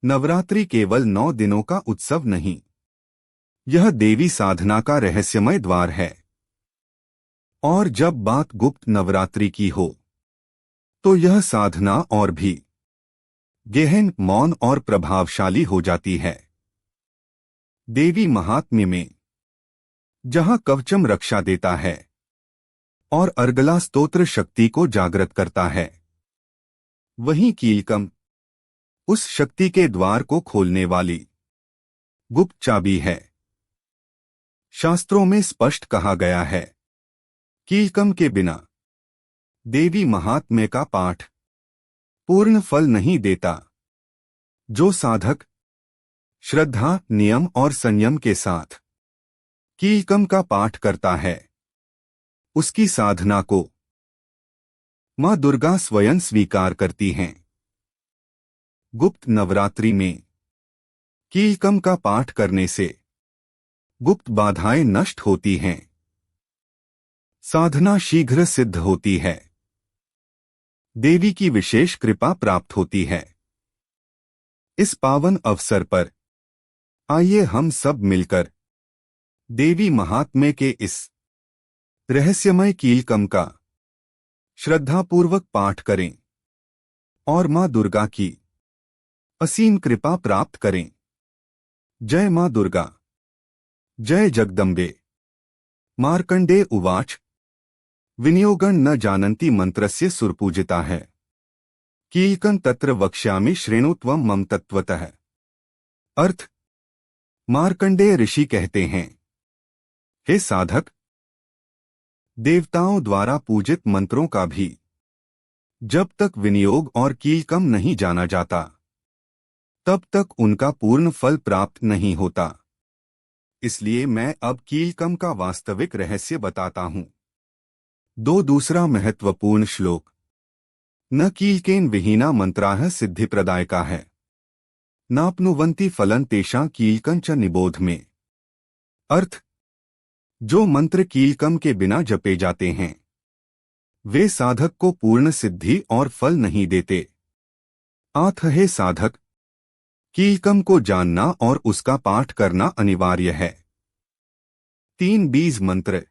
नवरात्रि केवल 9 दिनों का उत्सव नहीं, यह देवी साधना का रहस्यमय द्वार है। और जब बात गुप्त नवरात्रि की हो, तो यह साधना और भी गहन, मौन और प्रभावशाली हो जाती है। देवी महात्म्य में जहां कवचम रक्षा देता है और अर्गला स्तोत्र शक्ति को जागृत करता है, वहीं कीलकम उस शक्ति के द्वार को खोलने वाली गुप्त चाबी है। शास्त्रों में स्पष्ट कहा गया है, कीलकम के बिना देवी महात्म्य का पाठ पूर्ण फल नहीं देता। जो साधक श्रद्धा, नियम और संयम के साथ कीलकम का पाठ करता है, उसकी साधना को मां दुर्गा स्वयं स्वीकार करती हैं। गुप्त नवरात्रि में कीलकम का पाठ करने से गुप्त बाधाएं नष्ट होती हैं, साधना शीघ्र सिद्ध होती है, देवी की विशेष कृपा प्राप्त होती है। इस पावन अवसर पर आइए हम सब मिलकर देवी महात्म्य के इस रहस्यमय कीलकम का श्रद्धापूर्वक पाठ करें और मां दुर्गा की असीम कृपा प्राप्त करें। जय मां दुर्गा, जय जगदम्बे। मार्कंडेय उवाच विनियोगं न जानन्ति मंत्रस्य सुरपूजिता है, कीलकं तत्र वक्ष्यामि शृणुत्वं मम तत्वतः। अर्थ, मार्कंडेय ऋषि कहते हैं, हे साधक, देवताओं द्वारा पूजित मंत्रों का भी जब तक विनियोग और कीलकम नहीं जाना जाता, तब तक उनका पूर्ण फल प्राप्त नहीं होता। इसलिए मैं अब कीलकम का वास्तविक रहस्य बताता हूं। दूसरा महत्वपूर्ण श्लोक न कीलकेन विहीना मंत्राः सिद्धिप्रदायका है, नाप्नुवन्ति फलं तेषां कीलकं च निबोध में। अर्थ, जो मंत्र कीलकम के बिना जपे जाते हैं, वे साधक को पूर्ण सिद्धि और फल नहीं देते। अतः हे साधक, कीलकम को जानना और उसका पाठ करना अनिवार्य है। 3 बीज मंत्र।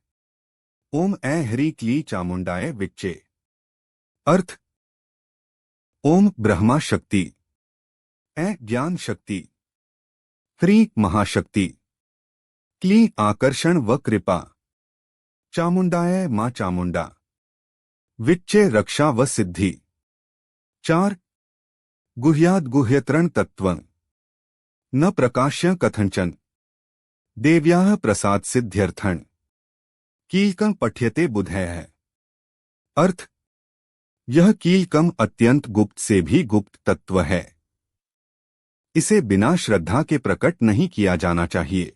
ओम ऐ ह्रीं क्लीं चामुंडाय विच्चे। अर्थ, ओम ब्रह्मा शक्ति, ऐ ज्ञान शक्ति, ह्रीं महाशक्ति, क्लीं आकर्षण व कृपा, चामुंडाय मां चामुंडा, विच्चे रक्षा व सिद्धि। 4 गुह्याद् गुह्यतरं तत्त्वं न प्रकाश्य कथंचन, देव्याः प्रसाद सिद्ध्यर्थं कीलकं पठ्यते बुधैः। अर्थ, यह कीलकम अत्यंत गुप्त से भी गुप्त तत्व है। इसे बिना श्रद्धा के प्रकट नहीं किया जाना चाहिए।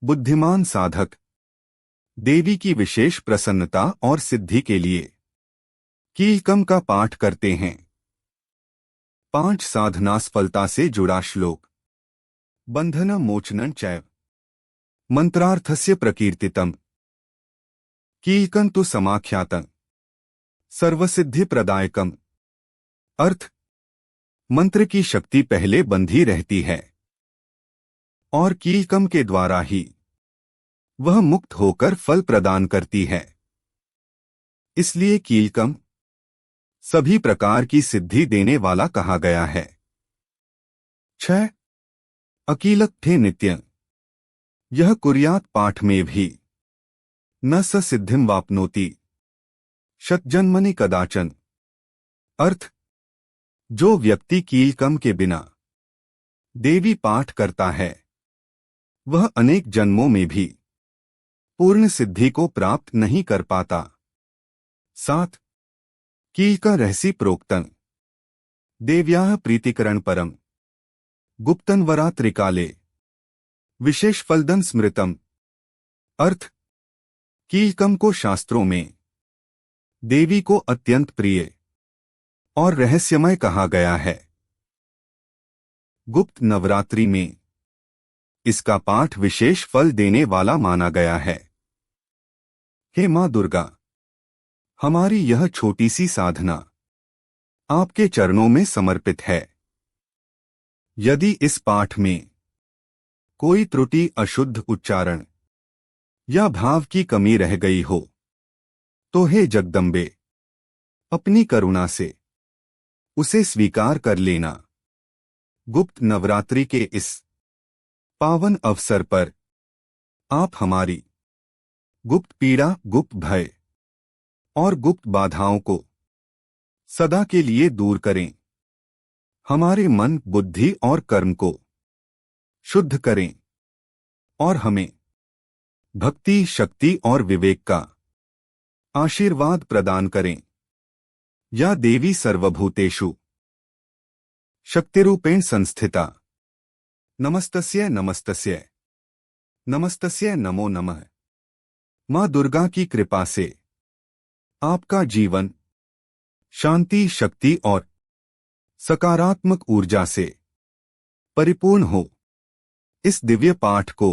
बुद्धिमान साधक देवी की विशेष प्रसन्नता और सिद्धि के लिए कीलकम का पाठ करते हैं। 5 साधना सफलता से जुड़ा श्लोक। बंधन मोचनं चैव मंत्रार्थस्य प्रकीर्तितम्, कीलकं तु समाख्यातं सर्वसिद्धि प्रदायकम्। अर्थ, मंत्र की शक्ति पहले बंधी रहती है और कीलकम के द्वारा ही वह मुक्त होकर फल प्रदान करती है। इसलिए कीलकम सभी प्रकार की सिद्धि देने वाला कहा गया है। 6 अकीलकठे नित्यं यह कुर्यात् पाठ में भी न स सिद्धिं वाप्नोति शतजन्मनि कदाचन। अर्थ, जो व्यक्ति कीलकम के बिना देवी पाठ करता है, वह अनेक जन्मों में भी पूर्ण सिद्धि को प्राप्त नहीं कर पाता। 7 कीलक रहसी प्रोक्तन देव्याः प्रीतिकरण परम गुप्तन वरा त्रिकाले विशेष फलदन स्मृतम। अर्थ, कीलकम को शास्त्रों में देवी को अत्यंत प्रिय और रहस्यमय कहा गया है। गुप्त नवरात्रि में इसका पाठ विशेष फल देने वाला माना गया है। हे मां दुर्गा, हमारी यह छोटी सी साधना आपके चरणों में समर्पित है। यदि इस पाठ में कोई त्रुटि, अशुद्ध उच्चारण या भाव की कमी रह गई हो तो हे जगदम्बे, अपनी करुणा से उसे स्वीकार कर लेना। गुप्त नवरात्रि के इस पावन अवसर पर आप हमारी गुप्त पीड़ा, गुप्त भय और गुप्त बाधाओं को सदा के लिए दूर करें। हमारे मन, बुद्धि और कर्म को शुद्ध करें और हमें भक्ति, शक्ति और विवेक का आशीर्वाद प्रदान करें। या देवी सर्वभूतेषु शक्तिरूपेण संस्थिता, नमस्तस्यै नमस्तस्यै नमस्तस्यै नमो नमः। मां दुर्गा की कृपा से आपका जीवन शांति, शक्ति और सकारात्मक ऊर्जा से परिपूर्ण हो। इस दिव्य पाठ को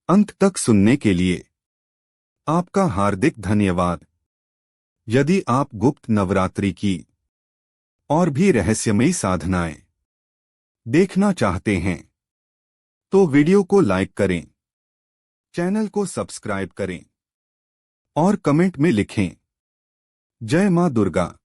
अंत तक सुनने के लिए आपका हार्दिक धन्यवाद। यदि आप गुप्त नवरात्रि की और भी रहस्यमयी साधनाएं देखना चाहते हैं तो वीडियो को लाइक करें, चैनल को सब्सक्राइब करें और कमेंट में लिखें जय मां दुर्गा।